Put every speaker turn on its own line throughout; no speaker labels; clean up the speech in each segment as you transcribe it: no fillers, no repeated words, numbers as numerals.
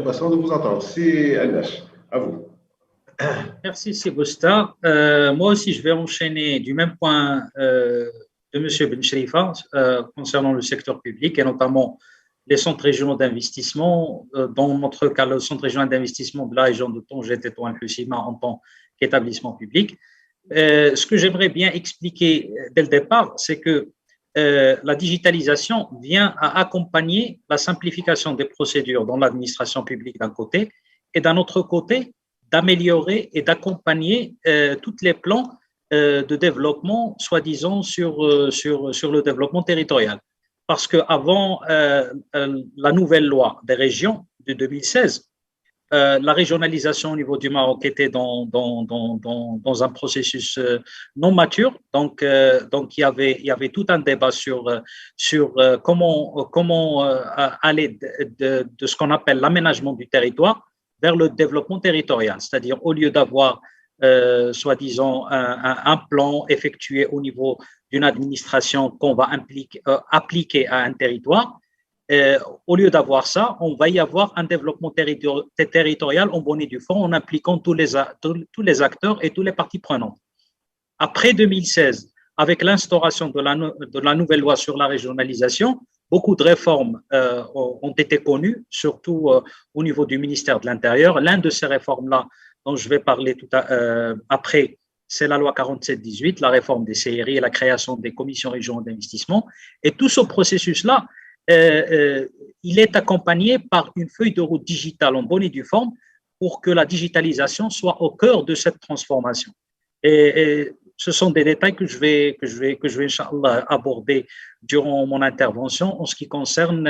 impatient de vous entendre. C'est Agash, à vous.
Merci, Sébastien. Moi aussi, je vais enchaîner du même point de M. Ben Cherifa concernant le secteur public et notamment les centres régionaux d'investissement. Dans notre cas, le centre régional d'investissement de la région de Tanger, Tétouan, Lucima en tant qu'établissement public. Ce que j'aimerais bien expliquer dès le départ, c'est que la digitalisation vient à accompagner la simplification des procédures dans l'administration publique d'un côté et d'un autre côté, d'améliorer et d'accompagner tous les plans de développement, soi-disant, sur le développement territorial. Parce qu'avant la nouvelle loi des régions de 2016, la régionalisation au niveau du Maroc était dans un processus non mature. Donc il y avait tout un débat sur comment aller de ce qu'on appelle l'aménagement du territoire vers le développement territorial. C'est-à-dire, au lieu d'avoir, soi-disant, un plan effectué au niveau d'une administration qu'on va appliquer à un territoire, au lieu d'avoir ça, on va y avoir un développement territorial en bonne et due forme en impliquant tous les acteurs et toutes les parties prenantes. Après 2016, avec l'instauration de la nouvelle loi sur la régionalisation, beaucoup de réformes ont été connues, surtout au niveau du ministère de l'Intérieur. L'un de ces réformes-là, dont je vais parler après, c'est la loi 47-18, la réforme des CRI et la création des commissions régionales d'investissement. Et tout ce processus-là, il est accompagné par une feuille de route digitale en bonne et due forme pour que la digitalisation soit au cœur de cette transformation. Et ce sont des détails que je vais Inch'Allah, aborder durant mon intervention en ce qui concerne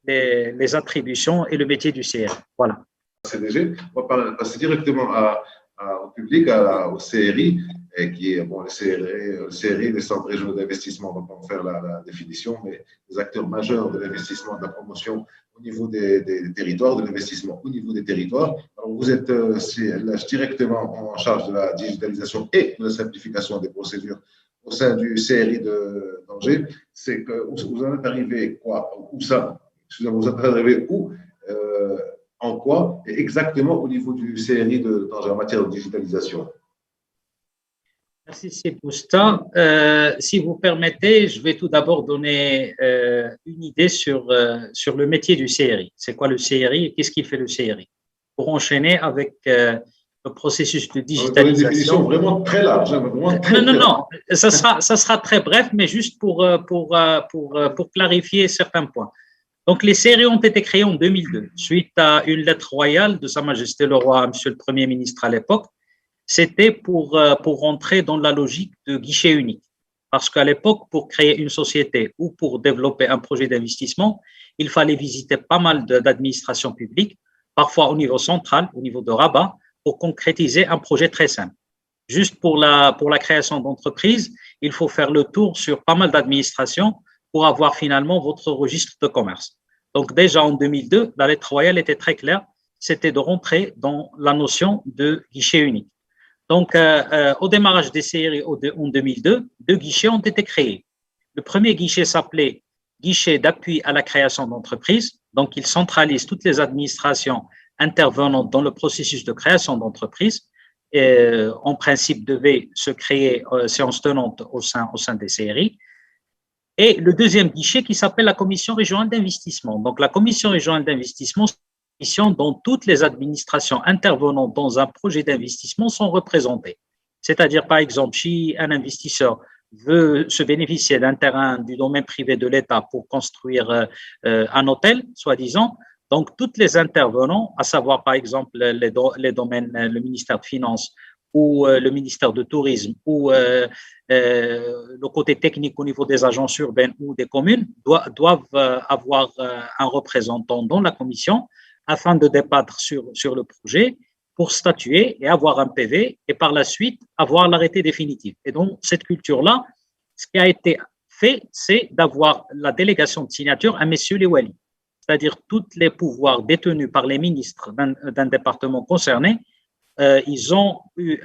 les attributions et le métier du CRI. Voilà.
CDG, on va passer directement au public, au CRI, qui est bon, le CRI, les centres régionaux d'investissement, on va pas en faire la définition, mais les acteurs majeurs de l'investissement, de la promotion au niveau des territoires, de l'investissement au niveau des territoires. Alors, vous êtes directement en charge de la digitalisation et de la simplification des procédures au sein du CRI d'Angers. C'est que vous en êtes arrivé quoi? Où ça? Excusez-moi, vous êtes arrivé où? En quoi? Et exactement au niveau du CRI d'Angers en matière de digitalisation.
Merci, Sébastien. Si vous permettez, je vais tout d'abord donner une idée sur le métier du CRI. C'est quoi le CRI et qu'est-ce qui fait le CRI? Pour enchaîner avec le processus de digitalisation.
Une définition vraiment très large.
Non. Ça sera très bref, mais juste pour clarifier certains points. Donc, les CRI ont été créés en 2002, suite à une lettre royale de Sa Majesté le Roi, Monsieur le Premier ministre à l'époque. C'était pour rentrer dans la logique de guichet unique. Parce qu'à l'époque, pour créer une société ou pour développer un projet d'investissement, il fallait visiter pas mal d'administrations publiques, parfois au niveau central, au niveau de Rabat, pour concrétiser un projet très simple. Juste pour la création d'entreprise, il faut faire le tour sur pas mal d'administrations pour avoir finalement votre registre de commerce. Donc déjà en 2002, la lettre royale était très claire, c'était de rentrer dans la notion de guichet unique. Donc, au démarrage des CRI en 2002, 2 guichets ont été créés. Le premier guichet s'appelait guichet d'appui à la création d'entreprises. Donc, il centralise toutes les administrations intervenantes dans le processus de création d'entreprises. En principe, devait se créer séance tenante au sein des CRI. Et le deuxième guichet qui s'appelle la commission régionale d'investissement. Donc, la commission régionale d'investissement, dont toutes les administrations intervenantes dans un projet d'investissement sont représentées. C'est-à-dire, par exemple, si un investisseur veut se bénéficier d'un terrain du domaine privé de l'État pour construire un hôtel, soi-disant, donc toutes les intervenants, à savoir par exemple les domaines, le ministère de Finances ou le ministère de Tourisme ou le côté technique au niveau des agences urbaines ou des communes, doivent avoir un représentant dans la commission afin de débattre sur le projet pour statuer et avoir un PV et par la suite avoir l'arrêté définitif. Et donc, cette culture-là, ce qui a été fait, c'est d'avoir la délégation de signature à messieurs les walis, c'est-à-dire tous les pouvoirs détenus par les ministres d'un département concerné. Ils ont eu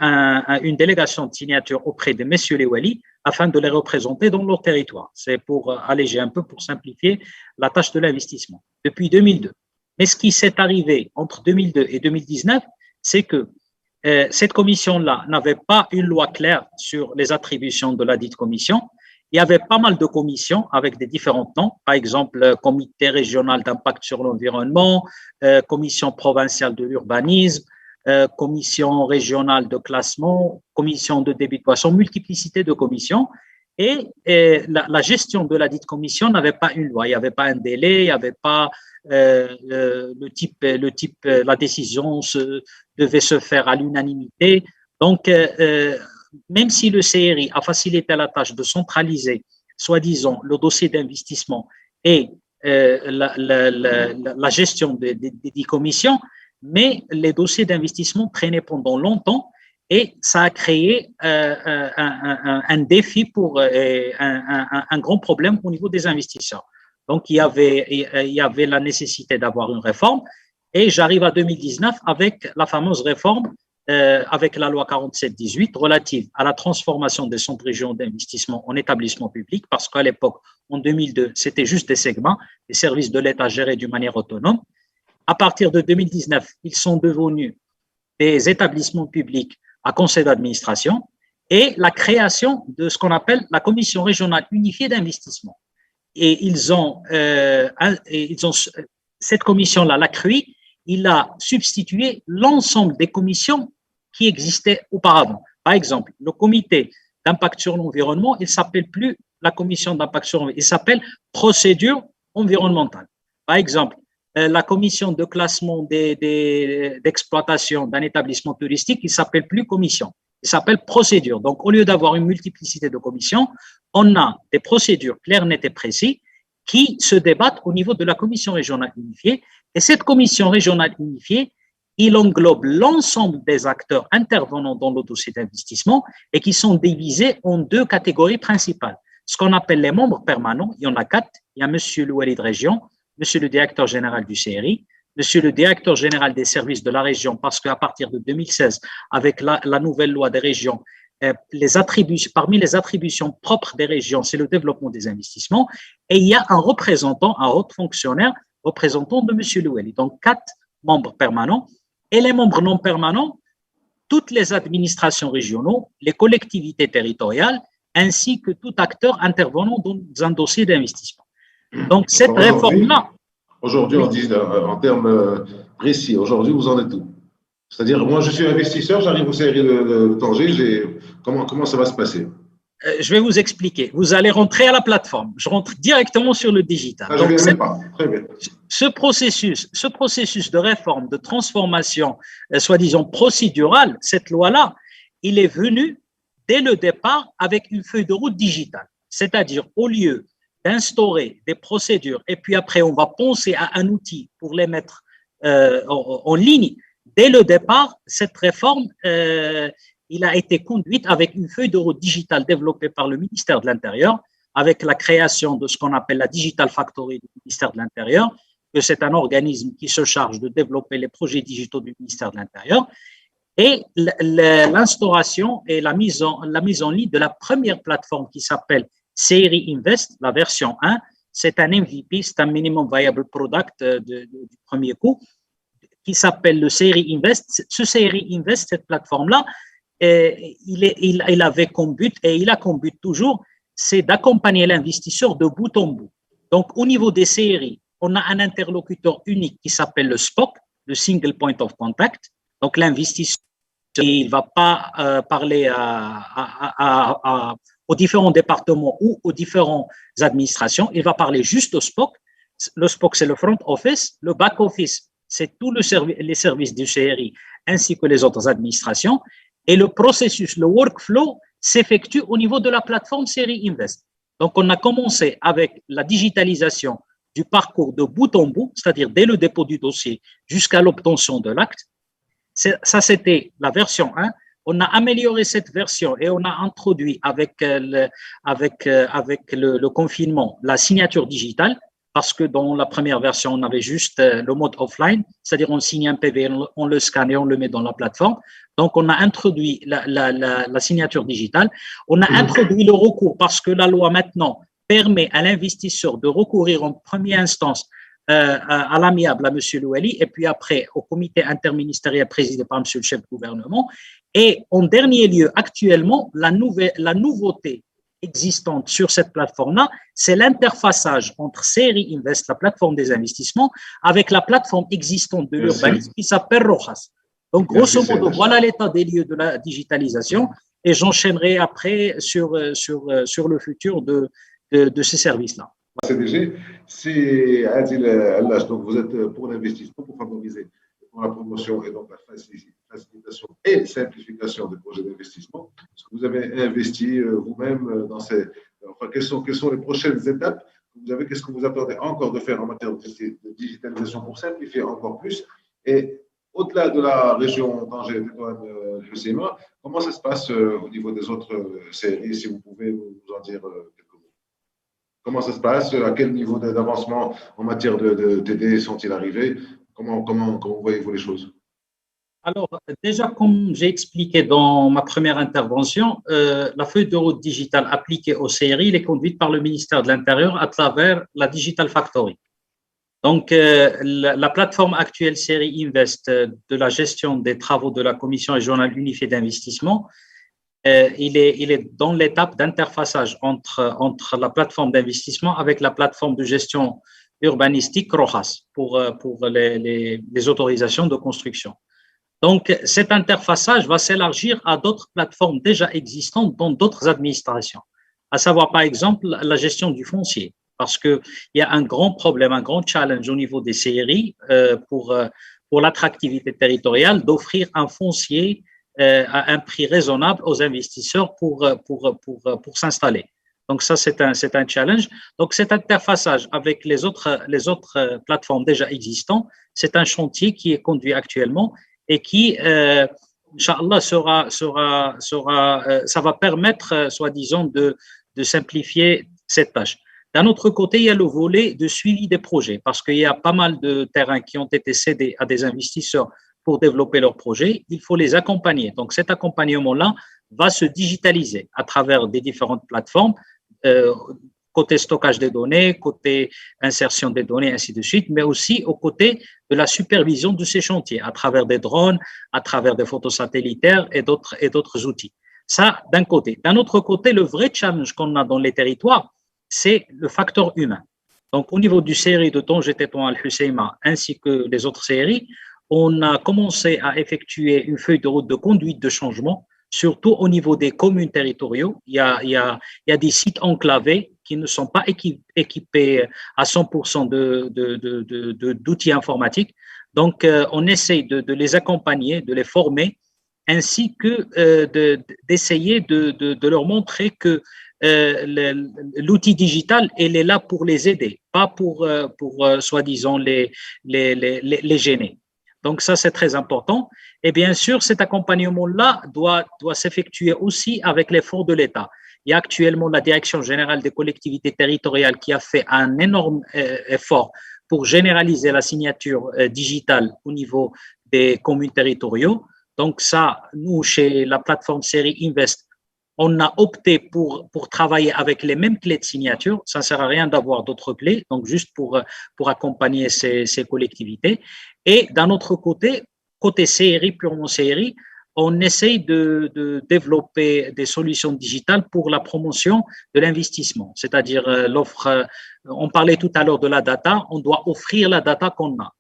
une délégation de signature auprès de messieurs les walis afin de les représenter dans leur territoire. C'est pour alléger un peu, pour simplifier la tâche de l'investissement. Depuis 2002. Mais ce qui s'est arrivé entre 2002 et 2019, c'est que cette commission-là n'avait pas une loi claire sur les attributions de la dite commission. Il y avait pas mal de commissions avec des différents noms, par exemple, comité régional d'impact sur l'environnement, commission provinciale de l'urbanisme, commission régionale de classement, commission de débit de boisson, multiplicité de commissions. Et la gestion de la dite commission n'avait pas une loi, il n'y avait pas un délai, il n'y avait pas la décision devait se faire à l'unanimité. Donc, même si le CRI a facilité la tâche de centraliser, soi-disant, le dossier d'investissement et la gestion des commissions, mais les dossiers d'investissement traînaient pendant longtemps et ça a créé un défi pour un grand problème au niveau des investisseurs. Donc, il y avait la nécessité d'avoir une réforme et j'arrive à 2019 avec la fameuse réforme avec la loi 47-18 relative à la transformation des centres régionaux d'investissement en établissements publics, parce qu'à l'époque, en 2002, c'était juste des segments, des services de l'État gérés d'une manière autonome. À partir de 2019, ils sont devenus des établissements publics à conseil d'administration et la création de ce qu'on appelle la Commission régionale unifiée d'investissement. Et cette commission-là, la CRUI, il a substitué l'ensemble des commissions qui existaient auparavant. Par exemple, le comité d'impact sur l'environnement, il ne s'appelle plus la commission d'impact sur l'environnement, il s'appelle procédure environnementale. Par exemple, la commission de classement d'exploitation d'un établissement touristique, il ne s'appelle plus commission, il s'appelle procédure. Donc, au lieu d'avoir une multiplicité de commissions, on a des procédures claires, nettes et précises qui se débattent au niveau de la commission régionale unifiée. Et cette commission régionale unifiée, il englobe l'ensemble des acteurs intervenant dans le dossier d'investissement et qui sont divisés en deux catégories principales. Ce qu'on appelle les membres permanents, il y en a 4. Il y a monsieur le Wali de région, monsieur le directeur général du CRI, monsieur le directeur général des services de la région, parce qu'à partir de 2016, avec la nouvelle loi des régions, parmi les attributions propres des régions, c'est le développement des investissements. Et il y a un représentant, un haut fonctionnaire, représentant de monsieur le Wali. Donc, 4 membres permanents. Et les membres non permanents, toutes les administrations régionales, les collectivités territoriales, ainsi que tout acteur intervenant dans un dossier d'investissement. Donc, cette réforme-là…
Aujourd'hui, on dit en termes précis, aujourd'hui, vous en êtes où? C'est-à-dire, moi, je suis investisseur, j'arrive au CRI de Tanger, comment ça va se passer?
Je vais vous expliquer. Vous allez rentrer à la plateforme. Je rentre directement sur le digital.
Ah, je ne viens pas. Très bien.
Ce processus de réforme, de transformation, soi-disant procédurale, cette loi-là, il est venu dès le départ avec une feuille de route digitale. C'est-à-dire, au lieu d'instaurer des procédures et puis après, on va penser à un outil pour les mettre en ligne, dès le départ, cette réforme, il a été conduite avec une feuille de route digitale développée par le ministère de l'Intérieur, avec la création de ce qu'on appelle la Digital Factory du ministère de l'Intérieur, que c'est un organisme qui se charge de développer les projets digitaux du ministère de l'Intérieur, et l'instauration et la mise en ligne de la première plateforme qui s'appelle CRI Invest, la version 1. C'est un MVP, c'est un Minimum Viable Product du premier coup, qui s'appelle le CRI Invest. Ce CRI Invest, cette plateforme-là, il avait comme but, et il a comme but toujours, c'est d'accompagner l'investisseur de bout en bout. Donc, au niveau des CRI, on a un interlocuteur unique qui s'appelle le SPOC, le Single Point of Contact. Donc, l'investisseur, il ne va pas parler aux différents départements ou aux différentes administrations, il va parler juste au SPOC. Le SPOC, c'est le front office. Le back office, c'est tous les services du CRI ainsi que les autres administrations. Et le processus, le workflow, s'effectue au niveau de la plateforme CRI Invest. Donc, on a commencé avec la digitalisation du parcours de bout en bout, c'est-à-dire dès le dépôt du dossier jusqu'à l'obtention de l'acte. Ça, c'était la version 1. On a amélioré cette version et on a introduit avec le confinement la signature digitale, parce que dans la première version, on avait juste le mode offline, c'est-à-dire on signe un PV, on le scanne et on le met dans la plateforme. Donc, on a introduit la signature digitale. On a introduit le recours parce que la loi maintenant permet à l'investisseur de recourir en première instance à l'amiable à M. Louali, et puis après au comité interministériel présidé par M. le chef de gouvernement. Et en dernier lieu, actuellement, la nouveauté existante sur cette plateforme-là, c'est l'interfaçage entre Série Invest, la plateforme des investissements, avec la plateforme existante de l'urbanisme qui s'appelle Rojas. Donc, grosso modo, voilà l'état des lieux de la digitalisation et j'enchaînerai après sur le futur de ces services-là.
CDG, c'est Adil Allash, donc vous êtes pour l'investissement, pour favoriser pour la promotion et donc la facilitation et simplification des projets d'investissement. Est-ce que vous avez investi vous-même dans ces… Enfin, quelles sont les prochaines étapes que vous avez? Qu'est-ce que vous attendez encore de faire en matière de digitalisation pour simplifier encore plus? Et au-delà de la région d'Angers, de CMA, comment ça se passe au niveau des autres séries? Si vous pouvez nous en dire quelques mots. Comment ça se passe? À quel niveau d'avancement en matière de TD sont-ils arrivés? Comment voyez-vous les choses?
Alors, déjà, comme j'ai expliqué dans ma première intervention, la feuille de route digitale appliquée aux CRI est conduite par le ministère de l'Intérieur à travers la Digital Factory. Donc, la plateforme actuelle Série Invest de la gestion des travaux de la Commission régionale unifiée d'investissement, il est dans l'étape d'interfaçage entre la plateforme d'investissement avec la plateforme de gestion urbanistique Rojas pour les autorisations de construction. Donc, cet interfaçage va s'élargir à d'autres plateformes déjà existantes dans d'autres administrations, à savoir par exemple la gestion du foncier, parce qu'il y a un grand problème, un grand challenge au niveau des CRI pour l'attractivité territoriale d'offrir un foncier à un prix raisonnable aux investisseurs pour s'installer. Donc ça, c'est un challenge. Donc cet interfaçage avec les autres plateformes déjà existantes, c'est un chantier qui est conduit actuellement et qui, Inch'Allah, ça va permettre, soi-disant, de simplifier cette tâche. D'un autre côté, il y a le volet de suivi des projets, parce qu'il y a pas mal de terrains qui ont été cédés à des investisseurs pour développer leurs projets. Il faut les accompagner. Donc cet accompagnement-là va se digitaliser à travers des différentes plateformes, côté stockage des données, côté insertion des données, ainsi de suite, mais aussi aux côtés de la supervision de ces chantiers à travers des drones, à travers des photos satellitaires et d'autres outils. Ça, d'un côté. D'un autre côté, le vrai challenge qu'on a dans les territoires, c'est le facteur humain. Donc, au niveau du CRI de Tanger, Tétouan, Al-Husseima, ainsi que les autres CRI, on a commencé à effectuer une feuille de route de conduite de changement, surtout au niveau des communes territoriaux. Il y a des sites enclavés qui ne sont pas équipés à 100% d'outils informatiques. Donc, on essaye de les accompagner, de les former, ainsi que d'essayer de leur montrer que l'outil digital, il est là pour les aider, pas pour soi-disant, les gêner. Donc, ça, c'est très important. Et bien sûr, cet accompagnement-là doit s'effectuer aussi avec l'effort de l'État. Il y a actuellement la Direction générale des collectivités territoriales qui a fait un énorme effort pour généraliser la signature digitale au niveau des communes territoriaux. Donc, ça, nous, chez la plateforme Série Invest, on a opté pour travailler avec les mêmes clés de signature. Ça ne sert à rien d'avoir d'autres clés, donc juste pour accompagner ces collectivités. Et d'un autre côté CRI, purement CRI, on essaye de développer des solutions digitales pour la promotion de l'investissement, c'est-à-dire l'offre. On parlait tout à l'heure de la data, on doit offrir la data qu'on a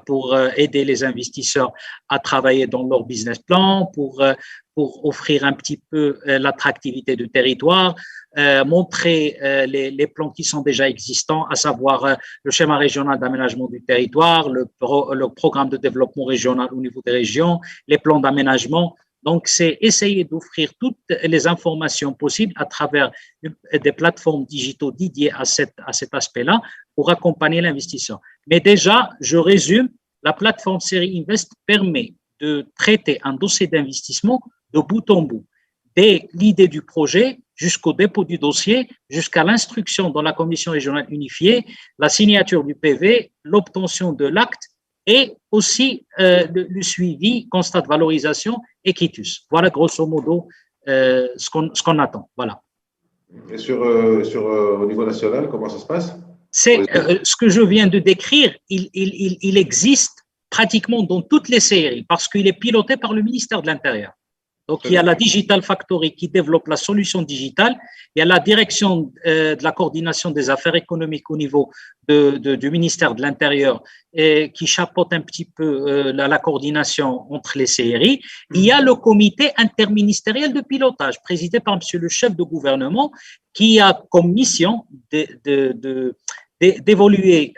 pour aider les investisseurs à travailler dans leur business plan, pour offrir un petit peu l'attractivité du territoire, montrer les plans qui sont déjà existants, à savoir le schéma régional d'aménagement du territoire, le programme de développement régional au niveau des régions, les plans d'aménagement. Donc, c'est essayer d'offrir toutes les informations possibles à travers des plateformes digitales dédiées à cet aspect-là pour accompagner l'investisseur. Mais déjà, je résume, la plateforme Série Invest permet de traiter un dossier d'investissement de bout en bout, dès l'idée du projet jusqu'au dépôt du dossier, jusqu'à l'instruction dans la commission régionale unifiée, la signature du PV, l'obtention de l'acte et aussi le suivi, constat de valorisation et quitus. Voilà grosso modo ce qu'on attend. Voilà.
Et au niveau national, comment ça se passe?
C'est ce que je viens de décrire, il existe pratiquement dans toutes les séries parce qu'il est piloté par le ministère de l'Intérieur. Donc, il y a la Digital Factory qui développe la solution digitale. Il y a la direction de la coordination des affaires économiques au niveau du ministère de l'Intérieur qui chapeaute un petit peu la coordination entre les CRI. Il y a le comité interministériel de pilotage présidé par monsieur le chef de gouvernement qui a comme mission d'évaluer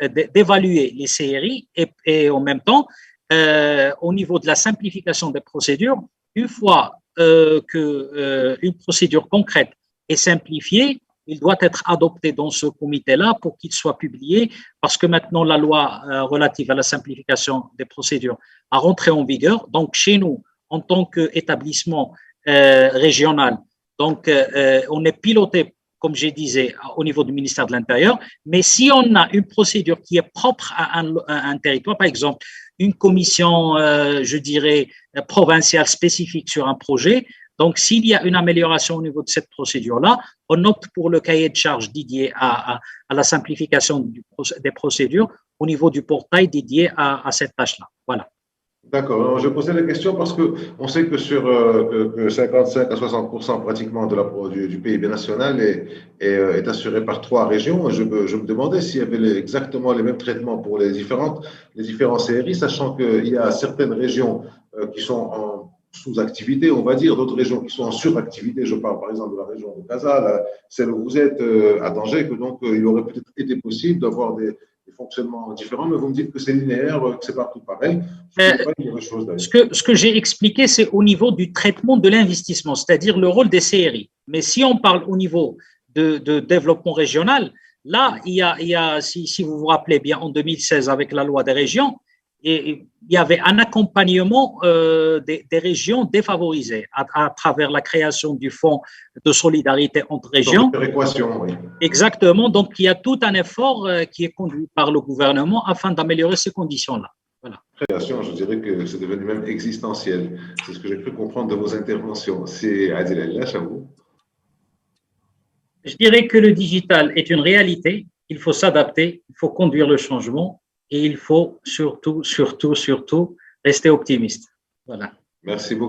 les CRI et en même temps, au niveau de la simplification des procédures, une fois qu'une procédure concrète est simplifiée, il doit être adopté dans ce comité-là pour qu'il soit publié, parce que maintenant la loi relative à la simplification des procédures a rentré en vigueur. Donc chez nous, en tant qu'établissement régional, donc on est piloté, comme je disais, au niveau du ministère de l'Intérieur, mais si on a une procédure qui est propre à un territoire, par exemple, une commission, je dirais, provinciale spécifique sur un projet, donc s'il y a une amélioration au niveau de cette procédure-là, on opte pour le cahier de charge dédié à la simplification des procédures au niveau du portail dédié à cette tâche-là. Voilà.
D'accord. Je posais la question parce qu'on sait que sur 55 à 60% pratiquement du PIB national est assuré par 3 régions. Je me demandais s'il y avait exactement les mêmes traitements pour les différents CRI, sachant qu'il y a certaines régions qui sont en sous-activité, on va dire, d'autres régions qui sont en suractivité. Je parle par exemple de la région de Casa, celle où vous êtes à Tanger, que donc il aurait peut-être été possible d'avoir des fonctionnements différents, mais vous me dites que c'est linéaire, que c'est partout pareil.
Ce que j'ai expliqué, c'est au niveau du traitement de l'investissement, c'est-à-dire le rôle des CRI. Mais si on parle au niveau de développement régional, là, il y a si vous vous rappelez bien, en 2016, avec la loi des régions, il y avait un accompagnement des régions défavorisées à travers la création du fonds de solidarité entre régions.
Oui.
Exactement. Donc, il y a tout un effort qui est conduit par le gouvernement afin d'améliorer ces conditions-là. Voilà.
Je dirais que c'est devenu même existentiel. C'est ce que j'ai cru comprendre de vos interventions. C'est Adil El-Lash, à vous.
Je dirais que le digital est une réalité. Il faut s'adapter, il faut conduire le changement. Et il faut surtout rester optimiste. Voilà.
Merci beaucoup.